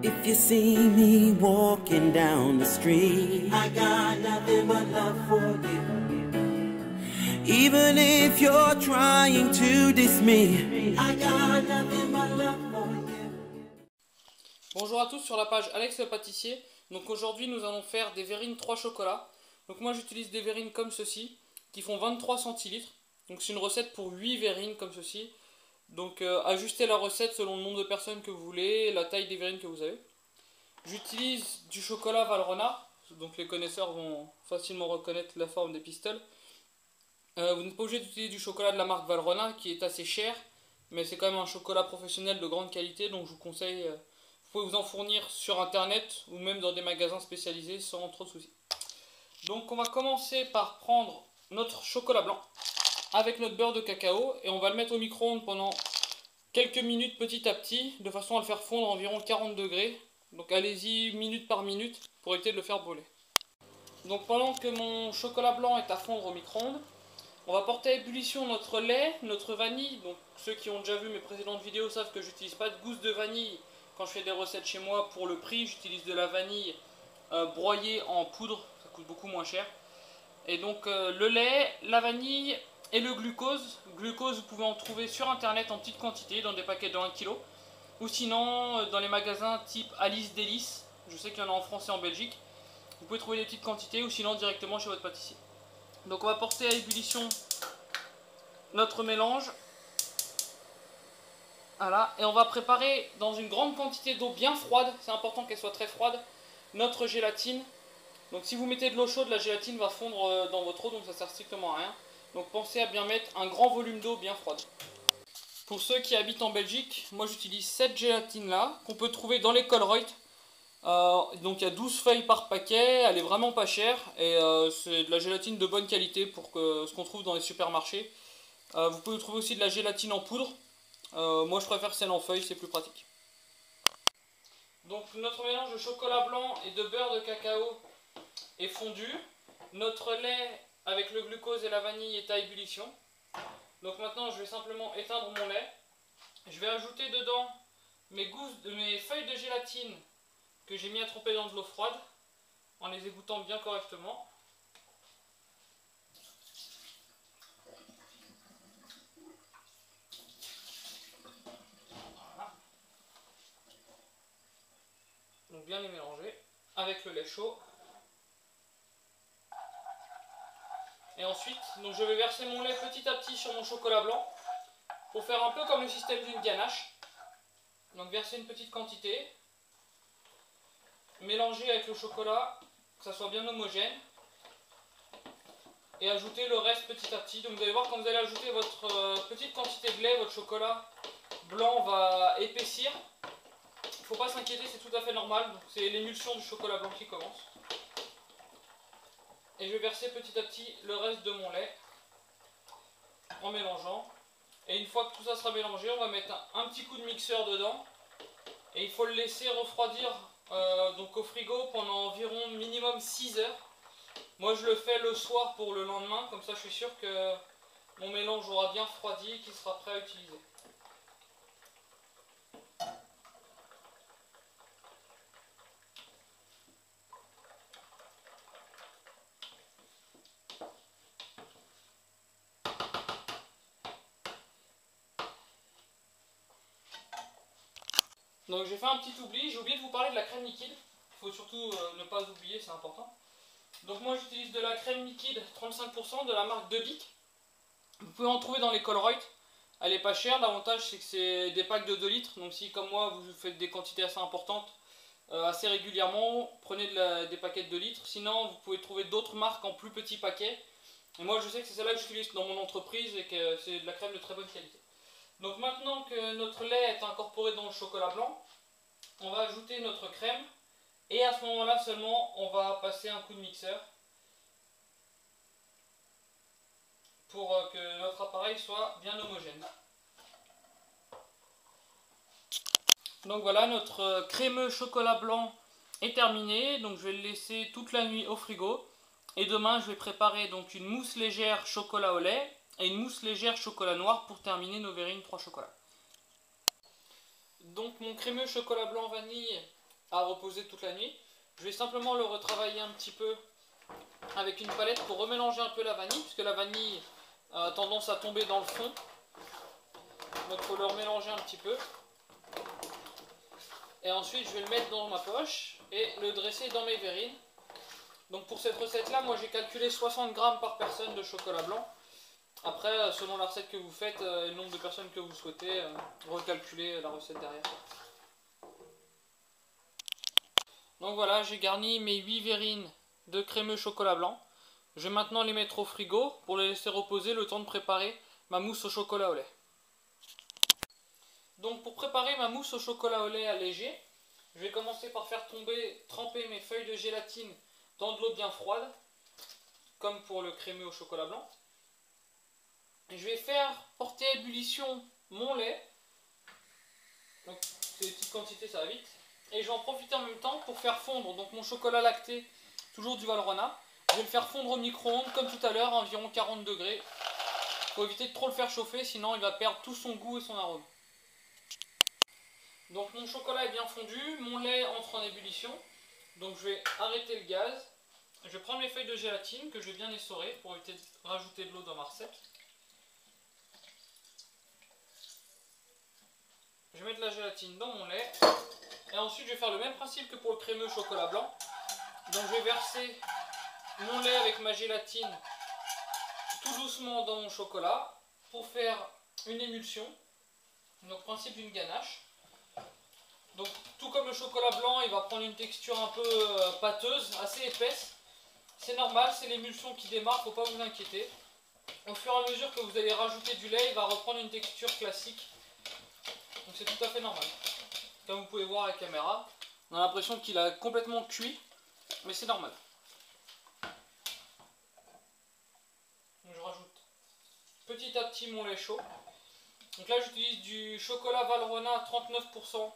If you see me walking down the street, I got nothing but love for you. Even if you're trying to diss me, I got nothing but love for you. Bonjour à tous sur la page Alex le pâtissier. Donc aujourd'hui nous allons faire des verrines 3 chocolats. Donc moi j'utilise des verrines comme ceci qui font 23 centilitres. Donc c'est une recette pour 8 verrines comme ceci. Donc ajustez la recette selon le nombre de personnes que vous voulez et la taille des verrines que vous avez. J'utilise du chocolat Valrhona. Donc les connaisseurs vont facilement reconnaître la forme des pistolets. Vous n'êtes pas obligé d'utiliser du chocolat de la marque Valrhona qui est assez cher. Mais c'est quand même un chocolat professionnel de grande qualité. Donc je vous conseille... vous pouvez vous en fournir sur internet ou même dans des magasins spécialisés sans trop de soucis. Donc on va commencer par prendre notre chocolat blanc avec notre beurre de cacao et on va le mettre au micro-ondes pendant quelques minutes petit à petit de façon à le faire fondre à environ 40 degrés. Donc allez-y minute par minute pour éviter de le faire brûler. Donc pendant que mon chocolat blanc est à fondre au micro-ondes, on va porter à ébullition notre lait, notre vanille. Donc ceux qui ont déjà vu mes précédentes vidéos savent que j'utilise pas de gousse de vanille. Quand je fais des recettes chez moi, pour le prix, j'utilise de la vanille broyée en poudre, ça coûte beaucoup moins cher. Et donc le lait, la vanille et le glucose. Le glucose, vous pouvez en trouver sur internet en petite quantité, dans des paquets de 1 kg. Ou sinon, dans les magasins type Alice Délice, je sais qu'il y en a en France et en Belgique. Vous pouvez trouver des petites quantités ou sinon directement chez votre pâtissier. Donc on va porter à ébullition notre mélange. Voilà, et on va préparer dans une grande quantité d'eau bien froide, c'est important qu'elle soit très froide, notre gélatine. Donc si vous mettez de l'eau chaude, la gélatine va fondre dans votre eau, donc ça sert strictement à rien. Donc pensez à bien mettre un grand volume d'eau bien froide. Pour ceux qui habitent en Belgique, moi j'utilise cette gélatine là, qu'on peut trouver dans les Colruyt. Donc il y a 12 feuilles par paquet, elle est vraiment pas chère, et c'est de la gélatine de bonne qualité pour ce qu'on trouve dans les supermarchés. Vous pouvez trouver aussi de la gélatine en poudre. Moi je préfère celle en feuille, c'est plus pratique. Donc notre mélange de chocolat blanc et de beurre de cacao est fondu. Notre lait avec le glucose et la vanille est à ébullition. Donc maintenant je vais simplement éteindre mon lait. Je vais ajouter dedans mes feuilles de gélatine que j'ai mis à tremper dans de l'eau froide en les égouttant bien correctement. Donc bien les mélanger avec le lait chaud. Et ensuite, donc je vais verser mon lait petit à petit sur mon chocolat blanc pour faire un peu comme le système d'une ganache. Donc verser une petite quantité, mélanger avec le chocolat, que ça soit bien homogène, et ajouter le reste petit à petit. Donc vous allez voir, quand vous allez ajouter votre petite quantité de lait, votre chocolat blanc va épaissir. Il ne faut pas s'inquiéter, c'est tout à fait normal. C'est l'émulsion du chocolat blanc qui commence. Et je vais verser petit à petit le reste de mon lait en mélangeant. Et une fois que tout ça sera mélangé, on va mettre un petit coup de mixeur dedans. Et il faut le laisser refroidir donc au frigo pendant environ minimum 6 heures. Moi je le fais le soir pour le lendemain, comme ça je suis sûr que mon mélange aura bien refroidi et qu'il sera prêt à utiliser. Donc j'ai fait un petit oubli, j'ai oublié de vous parler de la crème liquide. Il faut surtout ne pas oublier, c'est important. Donc moi j'utilise de la crème liquide 35% de la marque De Bic. Vous pouvez en trouver dans les Colruyt. Elle est pas chère, l'avantage c'est que c'est des packs de 2 litres. Donc si comme moi vous faites des quantités assez importantes, assez régulièrement, prenez des paquets de 2 litres. Sinon vous pouvez trouver d'autres marques en plus petits paquets. Et moi je sais que c'est celle-là que j'utilise dans mon entreprise et que c'est de la crème de très bonne qualité. Donc maintenant que notre lait est incorporé dans le chocolat blanc, on va ajouter notre crème et à ce moment-là seulement on va passer un coup de mixeur pour que notre appareil soit bien homogène. Donc voilà, notre crémeux chocolat blanc est terminé, donc je vais le laisser toute la nuit au frigo. Et demain je vais préparer donc une mousse légère chocolat au lait et une mousse légère chocolat noir pour terminer nos verrines 3 chocolats. Donc mon crémeux chocolat blanc vanille à reposer toute la nuit. Je vais simplement le retravailler un petit peu avec une palette pour remélanger un peu la vanille, puisque la vanille a tendance à tomber dans le fond. Donc il faut le remélanger un petit peu. Et ensuite je vais le mettre dans ma poche et le dresser dans mes verrines. Donc pour cette recette là, moi j'ai calculé 60 grammes par personne de chocolat blanc. Après, selon la recette que vous faites et le nombre de personnes que vous souhaitez, recalculez la recette derrière. Donc voilà, j'ai garni mes 8 verrines de crémeux chocolat blanc. Je vais maintenant les mettre au frigo pour les laisser reposer le temps de préparer ma mousse au chocolat au lait. Donc pour préparer ma mousse au chocolat au lait allégé, je vais commencer par faire tremper mes feuilles de gélatine dans de l'eau bien froide, comme pour le crémeux au chocolat blanc. Je vais faire porter à ébullition mon lait, donc c'est des petites quantités, ça va vite, et je vais en profiter en même temps pour faire fondre donc mon chocolat lacté, toujours du Valrhona. Je vais le faire fondre au micro-ondes comme tout à l'heure, à environ 40 degrés. Il faut éviter de trop le faire chauffer, sinon il va perdre tout son goût et son arôme. Donc mon chocolat est bien fondu, mon lait entre en ébullition, donc je vais arrêter le gaz. Je vais prendre mes feuilles de gélatine que je vais bien essorer pour éviter de rajouter de l'eau dans ma recette. Je vais mettre la gélatine dans mon lait. Et ensuite je vais faire le même principe que pour le crémeux chocolat blanc. Donc je vais verser mon lait avec ma gélatine tout doucement dans mon chocolat pour faire une émulsion. Donc principe d'une ganache. Donc tout comme le chocolat blanc, il va prendre une texture un peu pâteuse, assez épaisse. C'est normal, c'est l'émulsion qui démarre, faut pas vous inquiéter. Au fur et à mesure que vous allez rajouter du lait, il va reprendre une texture classique. Donc c'est tout à fait normal. Comme vous pouvez voir à la caméra, on a l'impression qu'il a complètement cuit, mais c'est normal. Donc je rajoute petit à petit mon lait chaud. Donc là j'utilise du chocolat Valrhona 39%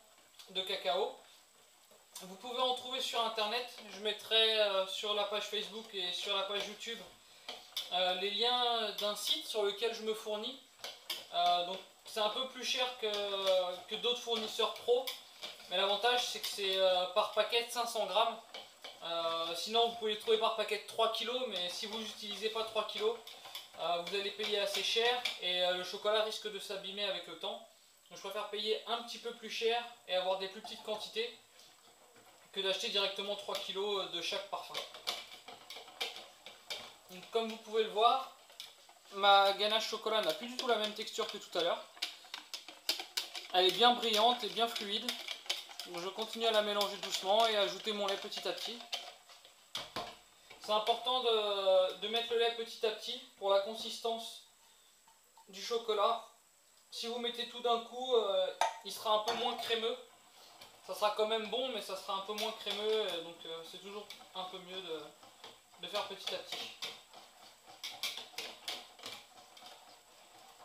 de cacao. Vous pouvez en trouver sur internet, je mettrai sur la page Facebook et sur la page YouTube les liens d'un site sur lequel je me fournis. Donc c'est un peu plus cher que d'autres fournisseurs pro, mais l'avantage c'est que c'est par paquet de 500 grammes. Sinon vous pouvez les trouver par paquet de 3 kg, mais si vous n'utilisez pas 3 kg, vous allez payer assez cher et le chocolat risque de s'abîmer avec le temps. Donc je préfère payer un petit peu plus cher et avoir des plus petites quantités que d'acheter directement 3 kg de chaque parfum. Donc, comme vous pouvez le voir, ma ganache chocolat n'a plus du tout la même texture que tout à l'heure. Elle est bien brillante et bien fluide. Donc, je continue à la mélanger doucement et à ajouter mon lait petit à petit. C'est important de mettre le lait petit à petit pour la consistance du chocolat. Si vous mettez tout d'un coup, il sera un peu moins crémeux. Ça sera quand même bon, mais ça sera un peu moins crémeux, donc c'est toujours un peu mieux de faire petit à petit.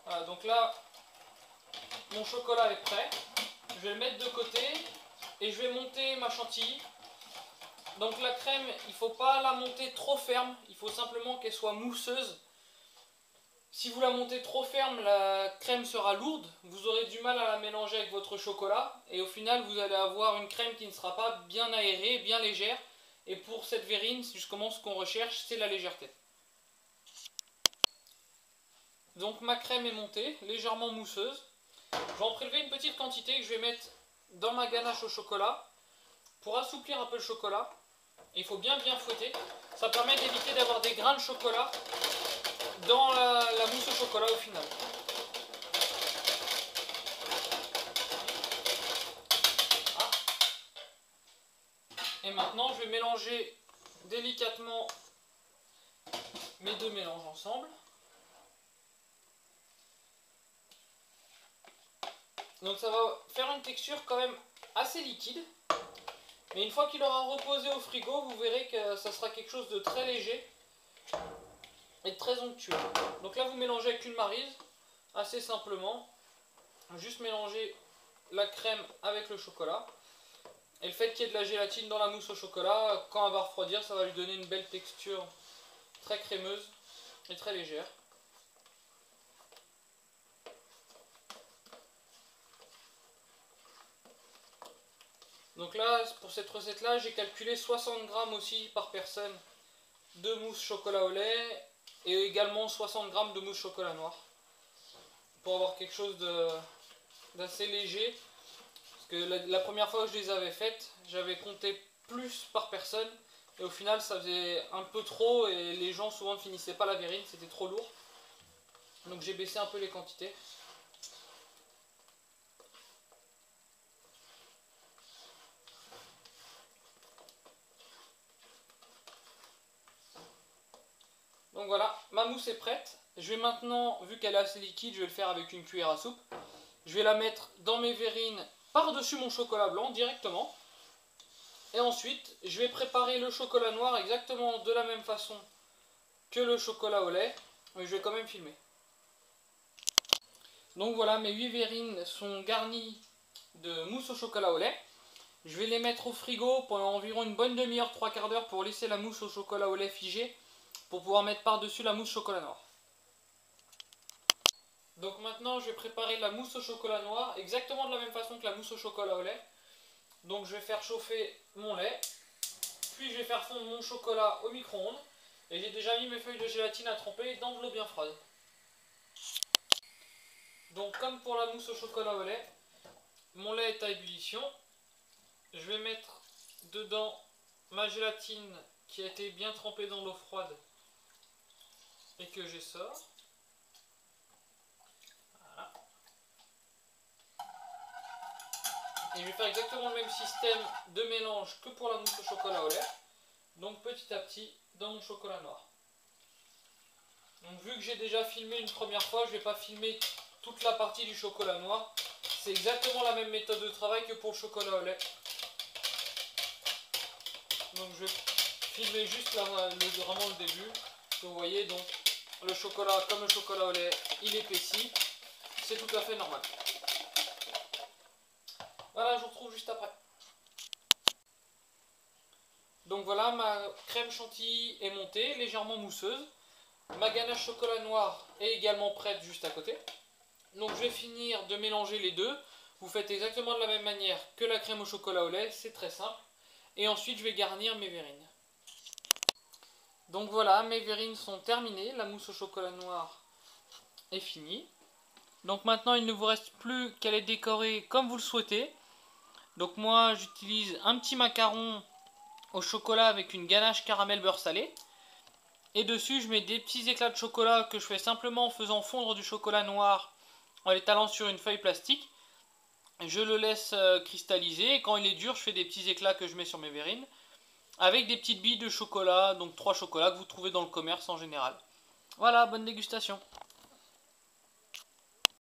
Voilà, donc là, mon chocolat est prêt. Je vais le mettre de côté et je vais monter ma chantilly. Donc la crème, il ne faut pas la monter trop ferme, il faut simplement qu'elle soit mousseuse. Si vous la montez trop ferme, la crème sera lourde, vous aurez du mal à la mélanger avec votre chocolat et au final vous allez avoir une crème qui ne sera pas bien aérée, bien légère. Et pour cette verrine, justement ce qu'on recherche, c'est la légèreté. Donc ma crème est montée, légèrement mousseuse. Je vais en prélever une petite quantité que je vais mettre dans ma ganache au chocolat pour assouplir un peu le chocolat. Il faut bien fouetter, ça permet d'éviter d'avoir des grains de chocolat dans la mousse au chocolat au final. Ah. Et maintenant je vais mélanger délicatement mes deux mélanges ensemble. Donc ça va faire une texture quand même assez liquide. Mais une fois qu'il aura reposé au frigo, vous verrez que ça sera quelque chose de très léger et de très onctueux. Donc là vous mélangez avec une maryse, assez simplement. Juste mélanger la crème avec le chocolat. Et le fait qu'il y ait de la gélatine dans la mousse au chocolat, quand elle va refroidir, ça va lui donner une belle texture très crémeuse et très légère. Donc là, pour cette recette-là, j'ai calculé 60 grammes aussi par personne de mousse chocolat au lait et également 60 grammes de mousse chocolat noir pour avoir quelque chose d'assez léger. Parce que la première fois que je les avais faites, j'avais compté plus par personne et au final ça faisait un peu trop et les gens souvent ne finissaient pas la verrine, c'était trop lourd. Donc j'ai baissé un peu les quantités. Donc voilà, ma mousse est prête. Je vais maintenant, vu qu'elle est assez liquide, je vais le faire avec une cuillère à soupe. Je vais la mettre dans mes verrines par-dessus mon chocolat blanc directement. Et ensuite, je vais préparer le chocolat noir exactement de la même façon que le chocolat au lait. Mais je vais quand même filmer. Donc voilà, mes 8 verrines sont garnies de mousse au chocolat au lait. Je vais les mettre au frigo pendant environ une bonne demi-heure, 3/4 d'heure pour laisser la mousse au chocolat au lait figée, pour pouvoir mettre par-dessus la mousse chocolat noir. Donc maintenant je vais préparer la mousse au chocolat noir exactement de la même façon que la mousse au chocolat au lait. Donc je vais faire chauffer mon lait, puis je vais faire fondre mon chocolat au micro-ondes. Et j'ai déjà mis mes feuilles de gélatine à tremper dans de l'eau bien froide. Donc comme pour la mousse au chocolat au lait, mon lait est à ébullition. Je vais mettre dedans ma gélatine qui a été bien trempée dans l'eau froide et que j'essore. Voilà. Et je vais faire exactement le même système de mélange que pour la mousse au chocolat au lait. Donc petit à petit dans mon chocolat noir. Donc vu que j'ai déjà filmé une première fois, je ne vais pas filmer toute la partie du chocolat noir. C'est exactement la même méthode de travail que pour le chocolat au lait. Donc je vais filmer juste vraiment le début. Vous voyez donc le chocolat, comme le chocolat au lait, il épaissit. C'est tout à fait normal. Voilà, je vous retrouve juste après. Donc voilà, ma crème chantilly est montée, légèrement mousseuse. Ma ganache chocolat noir est également prête juste à côté. Donc je vais finir de mélanger les deux. Vous faites exactement de la même manière que la crème au chocolat au lait, c'est très simple. Et ensuite je vais garnir mes verrines. Donc voilà, mes verrines sont terminées, la mousse au chocolat noir est finie. Donc maintenant il ne vous reste plus qu'à les décorer comme vous le souhaitez. Donc moi j'utilise un petit macaron au chocolat avec une ganache caramel beurre salé. Et dessus je mets des petits éclats de chocolat que je fais simplement en faisant fondre du chocolat noir en l'étalant sur une feuille plastique. Je le laisse cristalliser et quand il est dur je fais des petits éclats que je mets sur mes verrines. Avec des petites billes de chocolat, donc 3 chocolats que vous trouvez dans le commerce en général. Voilà, bonne dégustation.